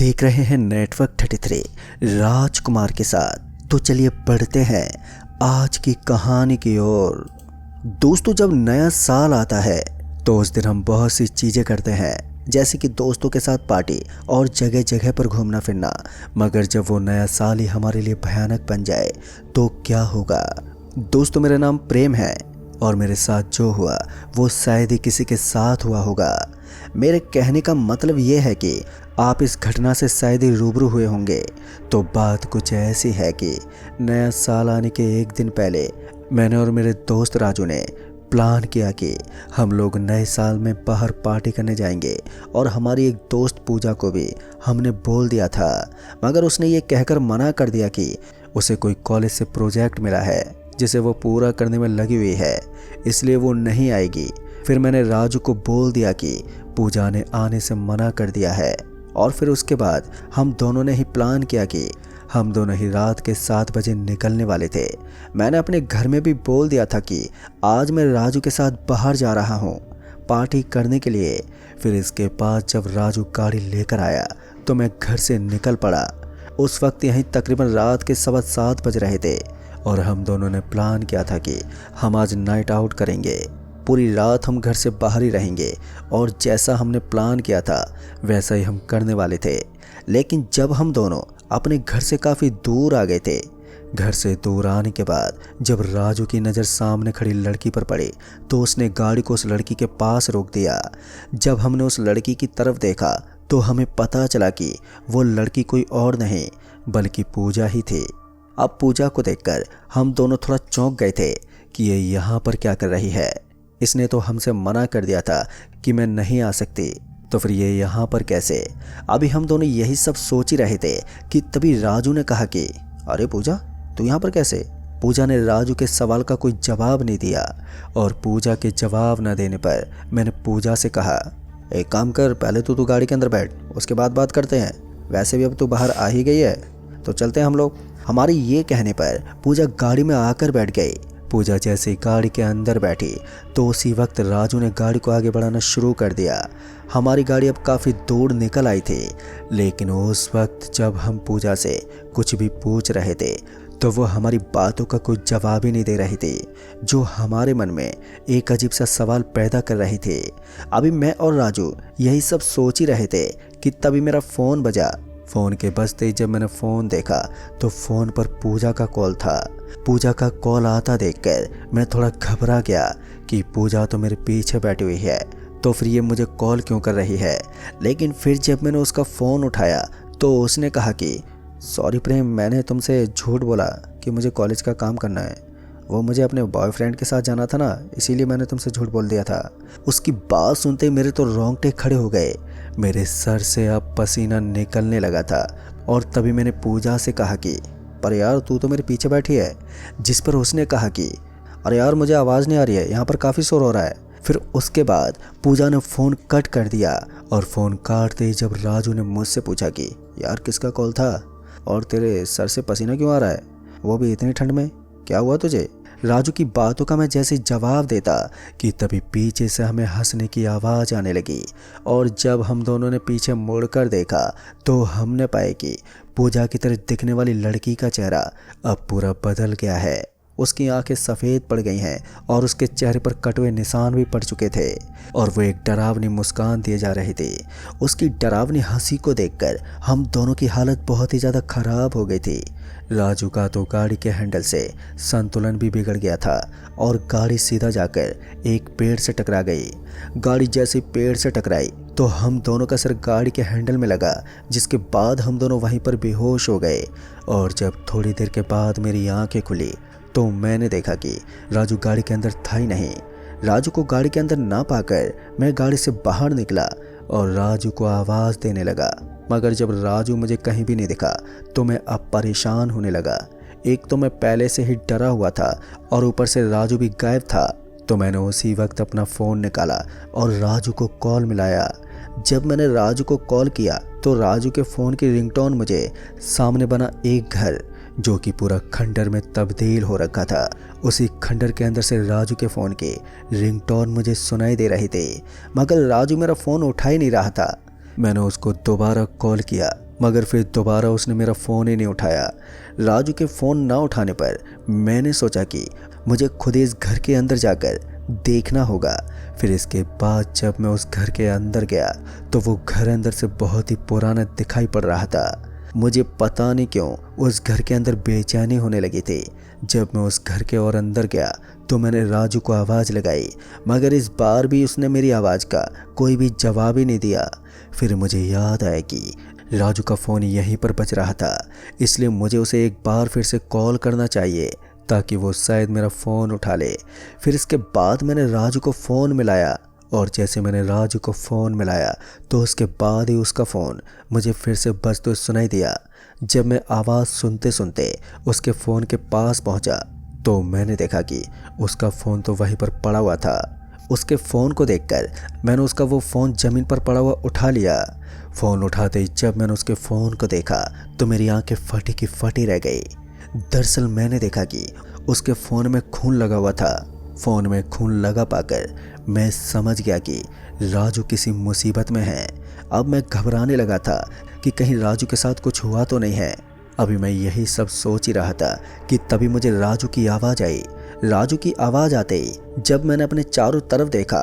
देख रहे हैं नेटवर्क 33 राजकुमार के साथ। तो चलिए बढ़ते हैं आज की कहानी की ओर। दोस्तों, जब नया साल आता है तो उस दिन हम बहुत सी चीज़ें करते हैं, जैसे कि दोस्तों के साथ पार्टी और जगह जगह पर घूमना फिरना। मगर जब वो नया साल ही हमारे लिए भयानक बन जाए तो क्या होगा। दोस्तों, मेरा नाम प्रेम है और मेरे साथ जो हुआ वो शायद ही किसी के साथ हुआ होगा। मेरे कहने का मतलब ये है कि आप इस घटना से शायद ही रूबरू हुए होंगे। तो बात कुछ ऐसी है कि नया साल आने के एक दिन पहले मैंने और मेरे दोस्त राजू ने प्लान किया कि हम लोग नए साल में बाहर पार्टी करने जाएंगे। और हमारी एक दोस्त पूजा को भी हमने बोल दिया था, मगर उसने ये कहकर मना कर दिया कि उसे कोई कॉलेज से प्रोजेक्ट मिला है जिसे वो पूरा करने में लगी हुई है, इसलिए वो नहीं आएगी। फिर मैंने राजू को बोल दिया कि पूजा ने आने से मना कर दिया है। और फिर उसके बाद हम दोनों ने ही प्लान किया कि हम दोनों ही रात के 7 बजे निकलने वाले थे। मैंने अपने घर में भी बोल दिया था कि आज मैं राजू के साथ बाहर जा रहा हूँ पार्टी करने के लिए। फिर इसके बाद जब राजू गाड़ी लेकर आया तो मैं घर से निकल पड़ा। उस वक्त यहीं तकरीबन रात के 7:15 बज रहे थे और हम दोनों ने प्लान किया था कि हम आज नाइट आउट करेंगे। पूरी रात हम घर से बाहर ही रहेंगे और जैसा हमने प्लान किया था वैसा ही हम करने वाले थे। लेकिन जब हम दोनों अपने घर से काफ़ी दूर आ गए थे, घर से दूर आने के बाद जब राजू की नज़र सामने खड़ी लड़की पर पड़ी तो उसने गाड़ी को उस लड़की के पास रोक दिया। जब हमने उस लड़की की तरफ देखा तो हमें पता चला कि वो लड़की कोई और नहीं बल्कि पूजा ही थी। अब पूजा को देखकर हम दोनों थोड़ा चौंक गए थे कि ये यहाँ पर क्या कर रही है। इसने तो हमसे मना कर दिया था कि मैं नहीं आ सकती, तो फिर ये यहाँ पर कैसे। अभी हम दोनों यही सब सोच ही रहे थे कि तभी राजू ने कहा कि अरे पूजा, तू यहाँ पर कैसे। पूजा ने राजू के सवाल का कोई जवाब नहीं दिया और पूजा के जवाब न देने पर मैंने पूजा से कहा, एक काम कर, पहले तू गाड़ी के अंदर बैठ, उसके बाद बात करते हैं। वैसे भी अब तू बाहर आ ही गई है तो चलते हैं हम लोग। हमारी ये कहने पर पूजा गाड़ी में आकर बैठ गई। पूजा जैसे गाड़ी के अंदर बैठी तो उसी वक्त राजू ने गाड़ी को आगे बढ़ाना शुरू कर दिया। हमारी गाड़ी अब काफ़ी दूर निकल आई थी, लेकिन उस वक्त जब हम पूजा से कुछ भी पूछ रहे थे तो वो हमारी बातों का कोई जवाब ही नहीं दे रही थी, जो हमारे मन में एक अजीब सा सवाल पैदा कर रही थी। अभी मैं और राजू यही सब सोच ही रहे थे कि तभी मेरा फ़ोन बजा। फ़ोन के बजते ही जब मैंने फ़ोन देखा तो फ़ोन पर पूजा का कॉल था। पूजा का कॉल आता देखकर मैं थोड़ा घबरा गया कि पूजा तो मेरे पीछे बैठी हुई है, तो फिर ये मुझे कॉल क्यों कर रही है। लेकिन फिर जब मैंने उसका फ़ोन उठाया तो उसने कहा कि सॉरी प्रेम, मैंने तुमसे झूठ बोला कि मुझे कॉलेज का काम करना है। वो मुझे अपने बॉयफ्रेंड के साथ जाना था ना, इसीलिए मैंने तुमसे झूठ बोल दिया था। उसकी बात सुनते ही मेरे तो रोंगटे खड़े हो गए। मेरे सर से अब पसीना निकलने लगा था और तभी मैंने पूजा से कहा कि पर यार, तू तो मेरे पीछे बैठी है। जिस पर उसने कहा कि अरे यार, मुझे आवाज़ नहीं आ रही है, यहाँ पर काफ़ी शोर हो रहा है। फिर उसके बाद पूजा ने फ़ोन कट कर दिया और फ़ोन काटते ही जब राजू ने मुझसे पूछा कि यार किसका कॉल था और तेरे सर से पसीना क्यों आ रहा है, वो भी इतनी ठंड में, क्या हुआ तुझे। राजू की बातों का मैं जैसे जवाब देता कि तभी पीछे से हमें हंसने की आवाज़ आने लगी। और जब हम दोनों ने पीछे मुड़कर देखा तो हमने पाया कि पूजा की तरह दिखने वाली लड़की का चेहरा अब पूरा बदल गया है। उसकी आंखें सफ़ेद पड़ गई हैं और उसके चेहरे पर कटे हुए निशान भी पड़ चुके थे और वो एक डरावनी मुस्कान दिए जा रही थी। उसकी डरावनी हंसी को देखकर हम दोनों की हालत बहुत ही ज़्यादा ख़राब हो गई थी। राजू का तो गाड़ी के हैंडल से संतुलन भी बिगड़ गया था और गाड़ी सीधा जाकर एक पेड़ से टकरा गई। गाड़ी जैसे पेड़ से टकराई तो हम दोनों का सिर गाड़ी के हैंडल में लगा, जिसके बाद हम दोनों वहीं पर बेहोश हो गए। और जब थोड़ी देर के बाद मेरी आंखें खुली तो मैंने देखा कि राजू गाड़ी के अंदर था ही नहीं। राजू को गाड़ी के अंदर ना पाकर मैं गाड़ी से बाहर निकला और राजू को आवाज़ देने लगा, मगर जब राजू मुझे कहीं भी नहीं दिखा तो मैं अब परेशान होने लगा। एक तो मैं पहले से ही डरा हुआ था और ऊपर से राजू भी गायब था। तो मैंने उसी वक्त अपना फ़ोन निकाला और राजू को कॉल मिलाया। जब मैंने राजू को कॉल किया तो राजू के फ़ोन की रिंगटोन मुझे सामने बना एक घर, जो कि पूरा खंडर में तब्दील हो रखा था, उसी खंडर के अंदर से राजू के फ़ोन की रिंगटोन मुझे सुनाई दे रही थी। मगर राजू मेरा फ़ोन उठा ही नहीं रहा था। मैंने उसको दोबारा कॉल किया मगर फिर दोबारा उसने मेरा फ़ोन ही नहीं उठाया। राजू के फ़ोन ना उठाने पर मैंने सोचा कि मुझे खुद ही इस घर के अंदर जाकर देखना होगा। फिर इसके बाद जब मैं उस घर के अंदर गया तो वो घर अंदर से बहुत ही पुराना दिखाई पड़ रहा था। मुझे पता नहीं क्यों उस घर के अंदर बेचैनी होने लगी थी। जब मैं उस घर के और अंदर गया तो मैंने राजू को आवाज़ लगाई, मगर इस बार भी उसने मेरी आवाज़ का कोई भी जवाब ही नहीं दिया। फिर मुझे याद आया कि राजू का फ़ोन यहीं पर बज रहा था, इसलिए मुझे उसे एक बार फिर से कॉल करना चाहिए ताकि वो शायद मेरा फ़ोन उठा ले। फिर इसके बाद मैंने राजू को फ़ोन मिलाया और जैसे मैंने राजू को फ़ोन मिलाया तो उसके बाद ही उसका फ़ोन मुझे फिर से बजते सुनाई दिया। जब मैं आवाज़ सुनते सुनते उसके फ़ोन के पास पहुंचा तो मैंने देखा कि उसका फ़ोन तो वहीं पर पड़ा हुआ था। उसके फ़ोन को देखकर मैंने उसका वो फ़ोन ज़मीन पर पड़ा हुआ उठा लिया। फ़ोन उठाते ही जब मैंने उसके फ़ोन को देखा तो मेरी आंखें फटी की फटी रह गई। दरअसल मैंने देखा कि उसके फ़ोन में खून लगा हुआ था। फ़ोन में खून लगा पाकर मैं समझ गया कि राजू किसी मुसीबत में है। अब मैं घबराने लगा था कि कहीं राजू के साथ कुछ हुआ तो नहीं है। अभी मैं यही सब सोच ही रहा था कि तभी मुझे राजू की आवाज़ आई। राजू की आवाज़ आते ही जब मैंने अपने चारों तरफ देखा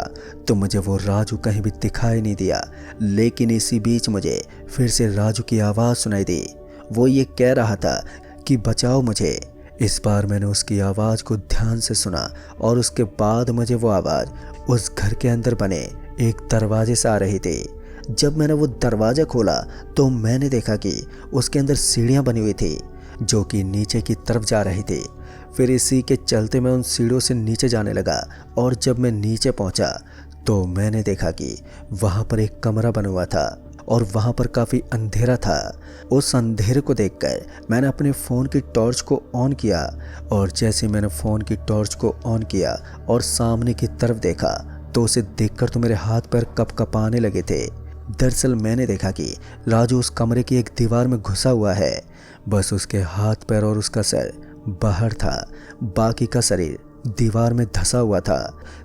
तो मुझे वो राजू कहीं भी दिखाई नहीं दिया। लेकिन इसी बीच मुझे फिर से राजू की आवाज़ सुनाई दी। वो ये कह रहा था कि बचाओ मुझे। इस बार मैंने उसकी आवाज़ को ध्यान से सुना और उसके बाद मुझे वो आवाज़ उस घर के अंदर बने एक दरवाजे से आ रही थी। जब मैंने वो दरवाज़ा खोला तो मैंने देखा कि उसके अंदर सीढ़ियाँ बनी हुई थी जो कि नीचे की तरफ जा रही थी। फिर इसी के चलते मैं उन सीढ़ियों से नीचे जाने लगा और जब मैं नीचे पहुंचा तो मैंने देखा कि वहाँ पर एक कमरा बना हुआ था और वहाँ पर काफ़ी अंधेरा था। उस अंधेरे को देखकर मैंने अपने फ़ोन की टॉर्च को ऑन किया और जैसे मैंने फ़ोन की टॉर्च को ऑन किया और सामने की तरफ देखा तो उसे देखकर तो मेरे हाथ पैर कँपकँपाने लगे थे। दरअसल मैंने देखा कि राजू उस कमरे की एक दीवार में घुसा हुआ है। बस उसके हाथ पैर और उसका सर बाहर था, बाकी का शरीर दीवार में धंसा हुआ था।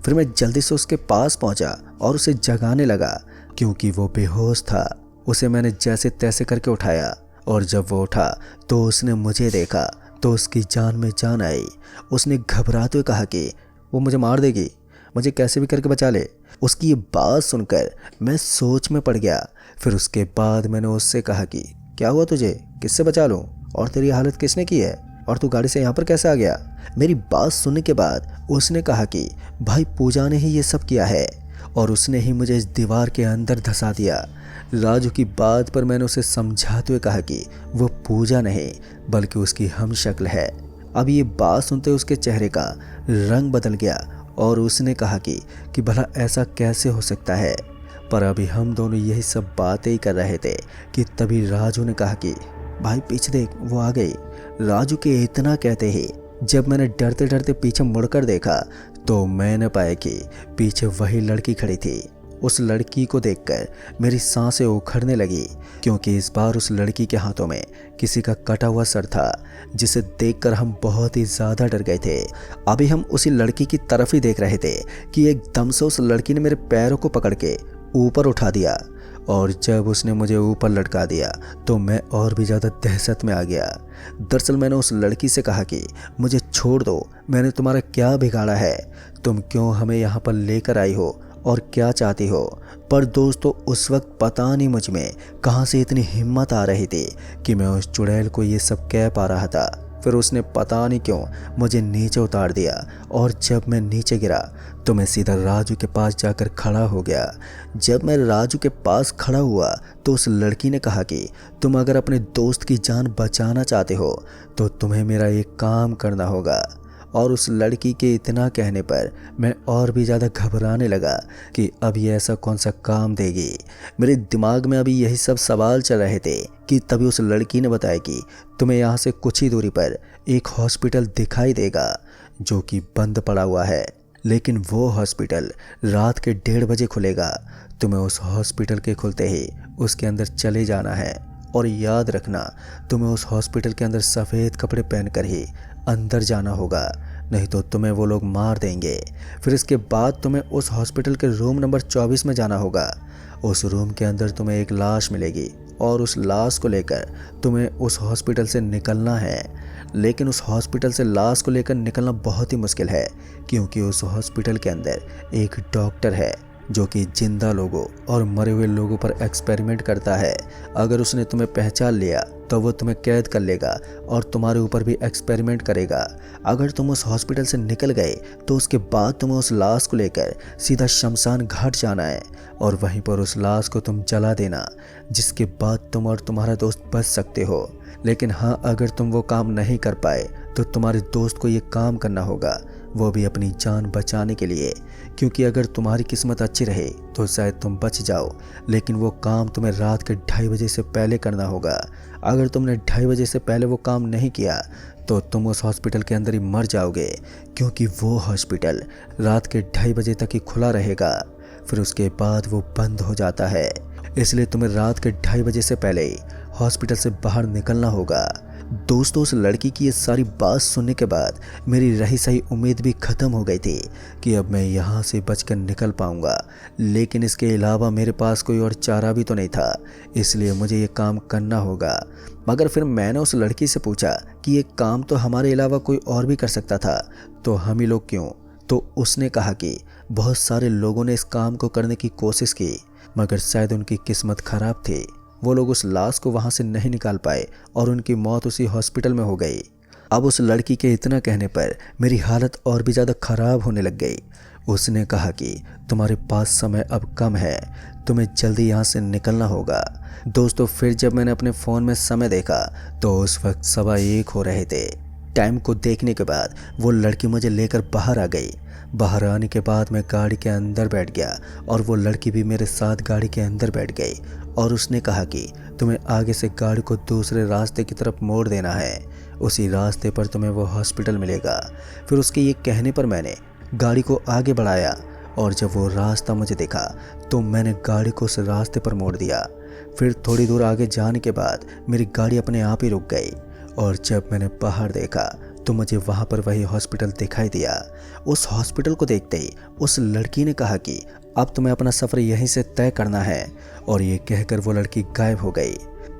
फिर मैं जल्दी से उसके पास पहुंचा और उसे जगाने लगा क्योंकि वो बेहोश था। उसे मैंने जैसे तैसे करके उठाया और जब वो उठा तो उसने मुझे देखा तो उसकी जान में जान आई। उसने घबराते हुए कहा कि वो मुझे मार देगी, मुझे कैसे भी करके बचा ले। उसकी ये बात सुनकर मैं सोच में पड़ गया। फिर उसके बाद मैंने उससे कहा कि क्या हुआ तुझे, किससे बचा लूँ, और तेरी हालत किसने की है, और तू गाड़ी से यहाँ पर कैसे आ गया। मेरी बात सुनने के बाद उसने कहा कि भाई पूजा ने ही ये सब किया है और उसने ही मुझे इस दीवार के अंदर धंसा दिया। राजू की बात पर मैंने उसे समझाते हुए कहा कि वो पूजा नहीं बल्कि उसकी हमशक्ल है। अब ये बात सुनते उसके चेहरे का रंग बदल गया और उसने कहा कि भला ऐसा कैसे हो सकता है। पर अभी हम दोनों यही सब बातें ही कर रहे थे कि तभी राजू ने कहा कि भाई पीछे देख, वो आ गई। राजू के इतना कहते ही जब मैंने डरते डरते पीछे मुड़कर देखा तो मैंने पाया कि पीछे वही लड़की खड़ी थी। उस लड़की को देखकर मेरी सांसें उखड़ने लगी क्योंकि इस बार उस लड़की के हाथों में किसी का कटा हुआ सर था जिसे देखकर हम बहुत ही ज़्यादा डर गए थे। अभी हम उसी लड़की की तरफ ही देख रहे थे कि एकदम से उस लड़की ने मेरे पैरों को पकड़ के ऊपर उठा दिया और जब उसने मुझे ऊपर लटका दिया तो मैं और भी ज़्यादा दहशत में आ गया। दरअसल मैंने उस लड़की से कहा कि मुझे छोड़ दो, मैंने तुम्हारा क्या बिगाड़ा है, तुम क्यों हमें यहाँ पर लेकर आई हो और क्या चाहती हो। पर दोस्तों उस वक्त पता नहीं मुझ में कहाँ से इतनी हिम्मत आ रही थी कि मैं उस चुड़ैल को ये सब कह पा रहा था। फिर उसने पता नहीं क्यों मुझे नीचे उतार दिया और जब मैं नीचे गिरा तो मैं सीधा राजू के पास जाकर खड़ा हो गया। जब मैं राजू के पास खड़ा हुआ तो उस लड़की ने कहा कि तुम अगर अपने दोस्त की जान बचाना चाहते हो तो तुम्हें मेरा एक काम करना होगा। और उस लड़की के इतना कहने पर मैं और भी ज़्यादा घबराने लगा कि अब ये ऐसा कौन सा काम देगी। मेरे दिमाग में अभी यही सब सवाल चल रहे थे कि तभी उस लड़की ने बताया कि तुम्हें यहाँ से कुछ ही दूरी पर एक हॉस्पिटल दिखाई देगा जो कि बंद पड़ा हुआ है, लेकिन वो हॉस्पिटल रात के 1:30 बजे खुलेगा। तुम्हें उस हॉस्पिटल के खुलते ही उसके अंदर चले जाना है और याद रखना तुम्हें उस हॉस्पिटल के अंदर सफ़ेद कपड़े पहनकर ही अंदर जाना होगा, नहीं तो तुम्हें वो लोग मार देंगे। फिर इसके बाद तुम्हें उस हॉस्पिटल के रूम नंबर 24 में जाना होगा। उस रूम के अंदर तुम्हें एक लाश मिलेगी और उस लाश को लेकर तुम्हें उस हॉस्पिटल से निकलना है। लेकिन उस हॉस्पिटल से लाश को लेकर निकलना बहुत ही मुश्किल है, क्योंकि उस हॉस्पिटल के अंदर एक डॉक्टर है जो कि जिंदा लोगों और मरे हुए लोगों पर एक्सपेरिमेंट करता है। अगर उसने तुम्हें पहचान लिया तो वो तुम्हें कैद कर लेगा और तुम्हारे ऊपर भी एक्सपेरिमेंट करेगा। अगर तुम उस हॉस्पिटल से निकल गए तो उसके बाद तुम्हें उस लाश को लेकर सीधा शमशान घाट जाना है और वहीं पर उस लाश को तुम जला देना, जिसके बाद तुम और तुम्हारा दोस्त बच सकते हो। लेकिन हाँ, अगर तुम वो काम नहीं कर पाए तो तुम्हारे दोस्त को ये काम करना होगा, वो भी अपनी जान बचाने के लिए, क्योंकि अगर तुम्हारी किस्मत अच्छी रहे तो शायद तुम बच जाओ, लेकिन वो काम तुम्हें रात के 2:30 बजे से पहले करना होगा। अगर तुमने 2:30 बजे से पहले वो काम नहीं किया तो तुम उस हॉस्पिटल के अंदर ही मर जाओगे, क्योंकि वो हॉस्पिटल रात के 2:30 बजे तक ही खुला रहेगा, फिर उसके बाद वो बंद हो जाता है। इसलिए तुम्हें रात के 2:30 बजे से पहले ही हॉस्पिटल से बाहर निकलना होगा। दोस्तों, उस लड़की की ये सारी बात सुनने के बाद मेरी रही सही उम्मीद भी ख़त्म हो गई थी कि अब मैं यहाँ से बचकर निकल पाऊँगा, लेकिन इसके अलावा मेरे पास कोई और चारा भी तो नहीं था, इसलिए मुझे ये काम करना होगा। मगर फिर मैंने उस लड़की से पूछा कि ये काम तो हमारे अलावा कोई और भी कर सकता था, तो हम ही लोग क्यों? तो उसने कहा कि बहुत सारे लोगों ने इस काम को करने की कोशिश की, मगर शायद उनकी किस्मत ख़राब थी, वो लोग उस लाश को वहाँ से नहीं निकाल पाए और उनकी मौत उसी हॉस्पिटल में हो गई। अब उस लड़की के इतना कहने पर मेरी हालत और भी ज़्यादा ख़राब होने लग गई। उसने कहा कि तुम्हारे पास समय अब कम है, तुम्हें जल्दी यहाँ से निकलना होगा। दोस्तों, फिर जब मैंने अपने फ़ोन में समय देखा तो उस वक्त 1:15 हो रहे थे। टाइम को देखने के बाद वो लड़की मुझे लेकर बाहर आ गई। बाहर आने के बाद मैं गाड़ी के अंदर बैठ गया और वो लड़की भी मेरे साथ गाड़ी के अंदर बैठ गई और उसने कहा कि तुम्हें आगे से गाड़ी को दूसरे रास्ते की तरफ मोड़ देना है, उसी रास्ते पर तुम्हें वो हॉस्पिटल मिलेगा। फिर उसके ये कहने पर मैंने गाड़ी को आगे बढ़ाया और जब वो रास्ता मुझे दिखा तो मैंने गाड़ी को उस रास्ते पर मोड़ दिया। फिर थोड़ी दूर आगे जाने के बाद मेरी गाड़ी अपने आप ही रुक गई और जब मैंने बाहर देखा तो मुझे वहाँ पर वही हॉस्पिटल दिखाई दिया। उस हॉस्पिटल को देखते ही उस लड़की ने कहा कि अब तुम्हें अपना सफ़र यहीं से तय करना है, और ये कहकर वो लड़की गायब हो गई।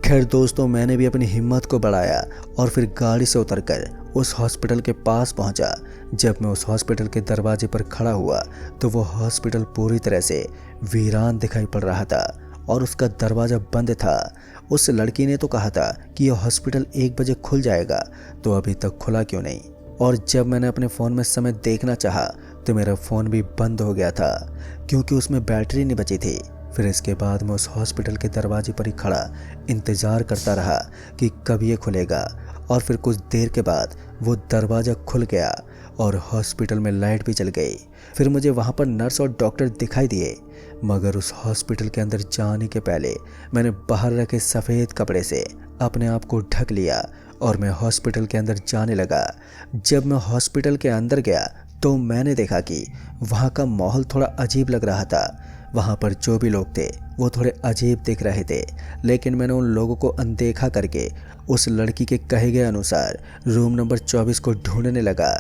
खैर दोस्तों, मैंने भी अपनी हिम्मत को बढ़ाया और फिर गाड़ी से उतरकर उस हॉस्पिटल के पास पहुंचा। जब मैं उस हॉस्पिटल के दरवाजे पर खड़ा हुआ तो वो हॉस्पिटल पूरी तरह से वीरान दिखाई पड़ रहा था और उसका दरवाज़ा बंद था। उस लड़की ने तो कहा था कि यह हॉस्पिटल 1 बजे खुल जाएगा, तो अभी तक खुला क्यों नहीं? और जब मैंने अपने फ़ोन में समय देखना चाहा तो मेरा फ़ोन भी बंद हो गया था, क्योंकि उसमें बैटरी नहीं बची थी। फिर इसके बाद मैं उस हॉस्पिटल के दरवाजे पर ही खड़ा इंतज़ार करता रहा कि कब ये खुलेगा, और फिर कुछ देर के बाद वो दरवाज़ा खुल गया और हॉस्पिटल में लाइट भी जल गई। फिर मुझे वहाँ पर नर्स और डॉक्टर दिखाई दिए, मगर उस हॉस्पिटल के अंदर जाने के पहले मैंने बाहर रखे सफ़ेद कपड़े से अपने आप को ढक लिया और मैं हॉस्पिटल के अंदर जाने लगा। जब मैं हॉस्पिटल के अंदर गया तो मैंने देखा कि वहाँ का माहौल थोड़ा अजीब लग रहा था। वहाँ पर जो भी लोग थे वो थोड़े अजीब दिख रहे थे, लेकिन मैंने उन लोगों को अनदेखा करके उस लड़की के कहे गए अनुसार रूम नंबर 24 को ढूंढने लगा।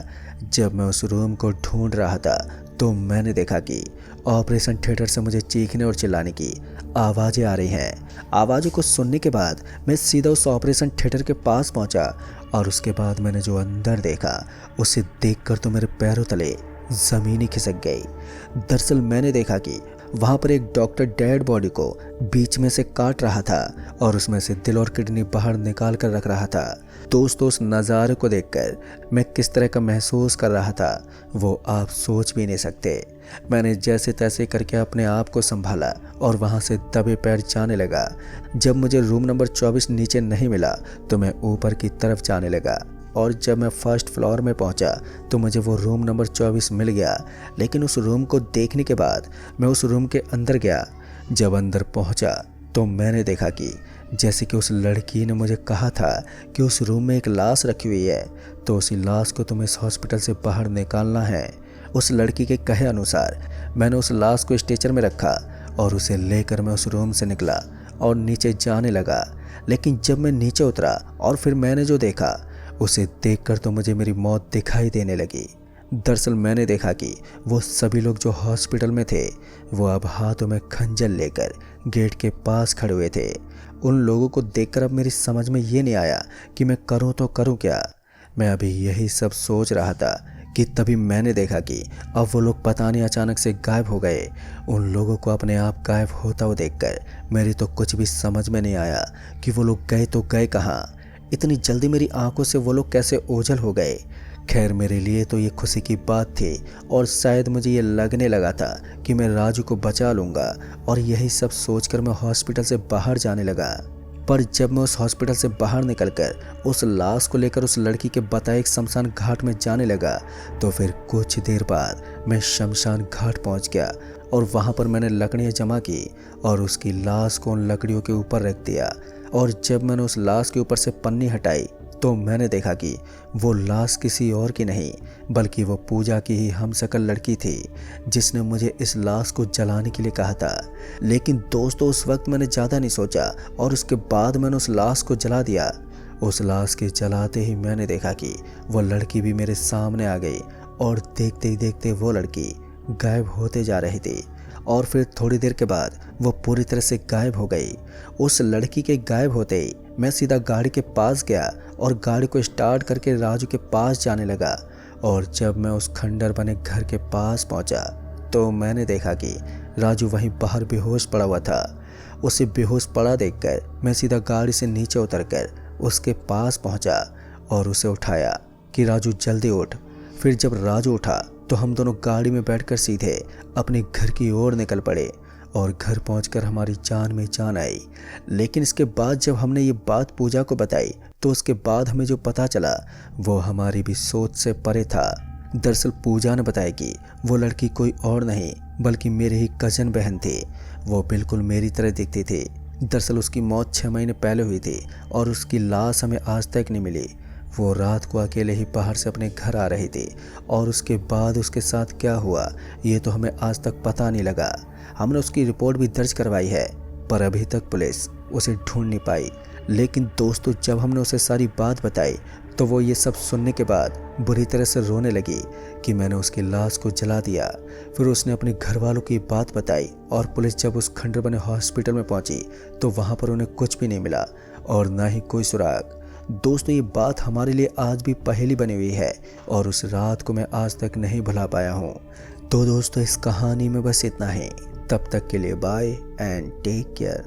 जब मैं उस रूम को ढूंढ रहा था तो मैंने देखा कि ऑपरेशन थिएटर से मुझे चीखने और चिल्लाने की आवाज़ें आ रही हैं। आवाज़ों को सुनने के बाद मैं सीधा उस ऑपरेशन थिएटर के पास पहुंचा और उसके बाद मैंने जो अंदर देखा उसे देखकर तो मेरे पैरों तले ज़मीन ही खिसक गई। दरअसल मैंने देखा कि वहाँ पर एक डॉक्टर डेड बॉडी को बीच में से काट रहा था और उसमें से दिल और किडनी बाहर निकाल कर रख रहा था। दोस्तों, उस नज़ारे को देखकर मैं किस तरह का महसूस कर रहा था वो आप सोच भी नहीं सकते। मैंने जैसे तैसे करके अपने आप को संभाला और वहाँ से दबे पैर जाने लगा। जब मुझे रूम नंबर 24 नीचे नहीं मिला तो मैं ऊपर की तरफ जाने लगा, और जब मैं फर्स्ट फ्लोर में पहुंचा तो मुझे वो रूम नंबर 24 मिल गया। लेकिन उस रूम को देखने के बाद मैं उस रूम के अंदर गया। जब अंदर पहुंचा तो मैंने देखा कि जैसे कि उस लड़की ने मुझे कहा था कि उस रूम में एक लाश रखी हुई है, तो उसी लाश को तुम्हें इस हॉस्पिटल से बाहर निकालना है। उस लड़की के कहे अनुसार मैंने उस लाश को स्ट्रेचर में रखा और उसे लेकर मैं उस रूम से निकला और नीचे जाने लगा। लेकिन जब मैं नीचे उतरा और फिर मैंने जो देखा उसे देखकर तो मुझे मेरी मौत दिखाई देने लगी। दरअसल मैंने देखा कि वो सभी लोग जो हॉस्पिटल में थे वो अब हाथों में खंजर लेकर गेट के पास खड़े हुए थे उन लोगों को देखकर अब मेरी समझ में ये नहीं आया कि मैं करूं तो करूं क्या। मैं अभी यही सब सोच रहा था कि तभी मैंने देखा कि अब वो लोग पता नहीं अचानक से गायब हो गए। उन लोगों को अपने आप गायब होता हुआ देखकर मेरी तो कुछ भी समझ में नहीं आया कि वो लोग गए तो गए कहाँ। इतनी जल्दी मेरी आंखों से वो लोग कैसे ओझल हो गए। खैर मेरे लिए तो ये खुशी की बात थी और शायद मुझे ये लगने लगा था कि मैं राजू को बचा लूँगा, और यही सब सोचकर मैं हॉस्पिटल से बाहर जाने लगा। पर जब मैं उस हॉस्पिटल से बाहर निकलकर उस लाश को लेकर उस लड़की के बताए एक शमशान घाट में जाने लगा, तो फिर कुछ देर बाद मैं शमशान घाट पहुंच गया और वहां पर मैंने लकड़ियां जमा की और उसकी लाश को उन लकड़ियों के ऊपर रख दिया। और जब मैंने उस लाश के ऊपर से पन्नी हटाई तो मैंने देखा कि वो लाश किसी और की नहीं बल्कि वो पूजा की ही हमशक्ल लड़की थी जिसने मुझे इस लाश को जलाने के लिए कहा था। लेकिन दोस्तों उस वक्त मैंने ज़्यादा नहीं सोचा और उसके बाद मैंने उस लाश को जला दिया। उस लाश के जलाते ही मैंने देखा कि वो लड़की भी मेरे सामने आ गई और देखते ही देखते वो लड़की गायब होते जा रही थी। और फिर थोड़ी देर के बाद वो पूरी तरह से गायब हो गई। उस लड़की के गायब होते ही मैं सीधा गाड़ी के पास गया और गाड़ी को स्टार्ट करके राजू के पास जाने लगा। और जब मैं उस खंडर बने घर के पास पहुंचा तो मैंने देखा कि राजू वहीं बाहर बेहोश पड़ा हुआ था। उसे बेहोश पड़ा देखकर मैं सीधा गाड़ी से नीचे उतरकर उसके पास पहुंचा और उसे उठाया कि राजू जल्दी उठ। फिर जब राजू उठा तो हम दोनों गाड़ी में बैठकर सीधे अपने घर की ओर निकल पड़े और घर पहुंचकर हमारी जान में जान आई। लेकिन इसके बाद जब हमने ये बात पूजा को बताई तो उसके बाद हमें जो पता चला वो हमारी भी सोच से परे था। दरअसल पूजा ने बताया कि वो लड़की कोई और नहीं बल्कि मेरी ही कजन बहन थी। वो बिल्कुल मेरी तरह दिखती थी। दरअसल उसकी मौत 6 महीने पहले हुई थी और उसकी लाश हमें आज तक नहीं मिली। वो रात को अकेले ही बाहर से अपने घर आ रही थी और उसके बाद उसके साथ क्या हुआ ये तो हमें आज तक पता नहीं लगा। हमने उसकी रिपोर्ट भी दर्ज करवाई है पर अभी तक पुलिस उसे ढूंढ नहीं पाई। लेकिन दोस्तों जब हमने उसे सारी बात बताई तो वो ये सब सुनने के बाद बुरी तरह से रोने लगी कि मैंने उसकी लाश को जला दिया। फिर उसने अपने घर वालों की बात बताई और पुलिस जब उस खंडर बने हॉस्पिटल में पहुंची तो वहां पर उन्हें कुछ भी नहीं मिला और ना ही कोई सुराग। दोस्तों ये बात हमारे लिए आज भी पहेली बनी हुई है और उस रात को मैं आज तक नहीं भुला पाया हूँ। तो दोस्तों इस कहानी में बस इतना ही। तब तक के लिए बाय एंड टेक केयर।